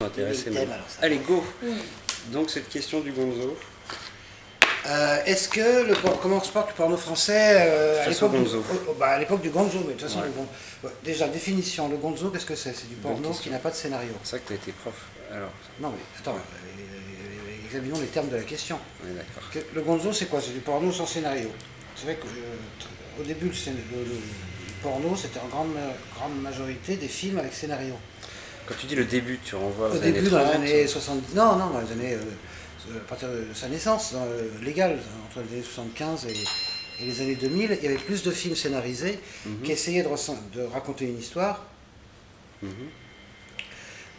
Intéressé, le thème, alors ça. allez, go. Donc cette question du gonzo. Est-ce que comment se porte le porno français Face au gonzo. À l'époque du gonzo, mais de toute façon, Ouais. déjà, définition, le gonzo, qu'est-ce que c'est? C'est du Bonne porno question. qui n'a pas de scénario. C'est vrai que tu as été prof. Alors, Non mais attends, examinons les termes de la question. on est d'accord. Le gonzo, c'est quoi? C'est du porno sans scénario. C'est vrai qu'au début, le porno, c'était en grande majorité des films avec scénario. Quand tu dis le début, tu renvoies aux Au années début, 30, dans les années 70, non, dans les années, à partir de sa naissance, légale, entre les années 75 et les années 2000, il y avait plus de films scénarisés qui essayaient de raconter une histoire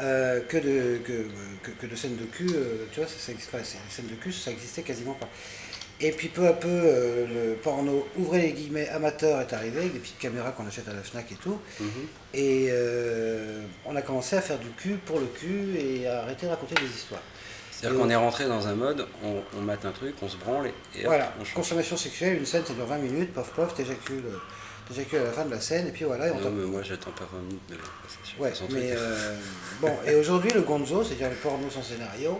que de scènes de cul. Tu vois, les scènes de cul, ça existait quasiment pas. Et puis peu à peu, le porno, ouvrez les guillemets, amateur est arrivé, avec des petites caméras qu'on achète à la FNAC et tout. Et on a commencé à faire du cul pour le cul et à arrêter de raconter des histoires. c'est-à-dire qu'on est rentré dans un mode, on mate un truc, on se branle et hop, Voilà, on change. consommation sexuelle, une scène ça dure 20 minutes, pof pof, t'éjacules à la fin de la scène, et puis voilà. Et on Non, mais moi j'attends pas 20 minutes de passation. Ouais, Sans mais truc. bon, et aujourd'hui le gonzo, c'est-à-dire le porno sans scénario,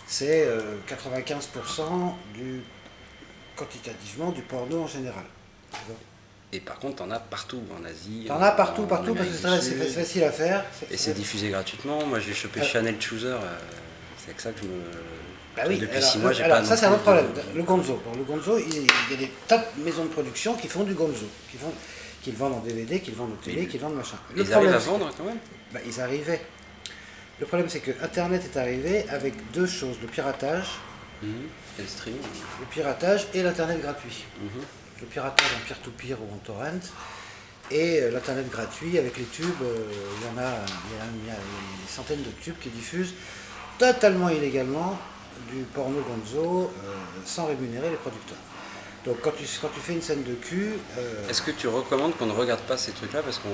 c'est 95% quantitativement du porno en général. Tu vois. Et par contre, t'en as partout, en Asie. T'en as partout, en parce que Amérique c'est du Sud. facile à faire. Et c'est diffusé gratuitement. Moi j'ai chopé Channel Chooser, c'est avec ça que je me. Bah oui, Depuis alors, 6 mois, j'ai alors pas ça non c'est un plus autre problème. de- Le gonzo. Pour le gonzo, il y a des tas de maisons de production qui font du gonzo, qui le vendent en DVD, qui le vendent en télé, qui le vendent machin. Le Ils arrivent problème, à c'est que- vendre quand même. Bah, ils arrivaient. Le problème, c'est que Internet est arrivé avec deux choses, le piratage Et le streaming. et l'Internet gratuit. Le piratage en peer-to-peer ou en torrent, et l'Internet gratuit avec les tubes, il y a des centaines de tubes qui diffusent totalement illégalement du porno gonzo sans rémunérer les producteurs. Donc quand tu fais une scène de cul... Est-ce que tu recommandes qu'on ne regarde pas ces trucs-là parce qu'on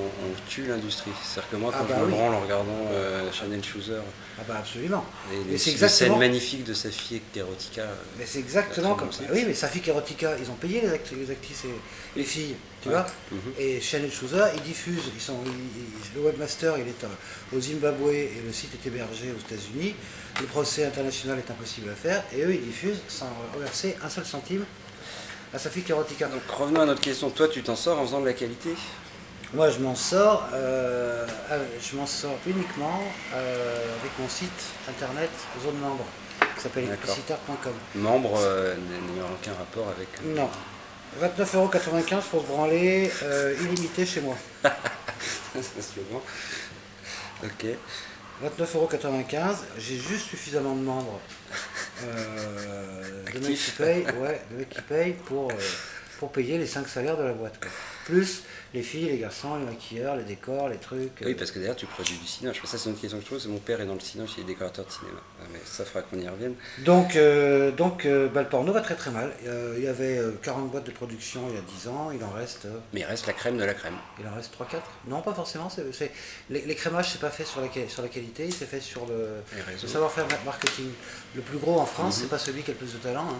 tue l'industrie? C'est-à-dire que moi, quand Ah bah je me oui. branle en regardant Channel Chooser Ah bah absolument. et Mais les c'est scènes exactement... magnifiques de sa fille Erotica, Mais c'est exactement très comme bon ça. site. Oui, mais Safik Erotica, ils ont payé les actrices et les filles, tu vois. Et Channel Chooser, ils diffusent, le webmaster, il est au Zimbabwe et le site est hébergé aux États-Unis. Le procès international est impossible à faire et eux, ils diffusent sans reverser un seul centime à Safik Erotica. Donc revenons à notre question. Toi, tu t'en sors en faisant de la qualité? Moi, je m'en sors uniquement avec mon site internet Zone Membre, qui s'appelle D'accord. explicitaire.com. Membre n'a aucun rapport avec. Non. 29,95€ pour se branler, illimité chez moi. C'est un slogan. Ok. 29,95€, j'ai juste suffisamment de membres. De mecs qui payent pour payer les 5 salaires de la boîte, quoi. Plus les filles, les garçons, les maquilleurs, les décors, les trucs. Oui, parce que d'ailleurs, tu produis du cinéma. Je pense que ça, c'est une question que je trouve. C'est mon père est dans le cinéma, il est décorateur de cinéma. Mais ça fera qu'on y revienne. Donc, le porno va très très mal. Il y avait 40 boîtes de production il y a 10 ans, il en reste... Mais il reste la crème de la crème. Il en reste 3-4? Non, pas forcément. Les crémages, c'est pas fait sur la qualité, c'est fait sur le Les réseaux. savoir-faire marketing. Le plus gros en France, c'est pas celui qui a le plus de talent, hein.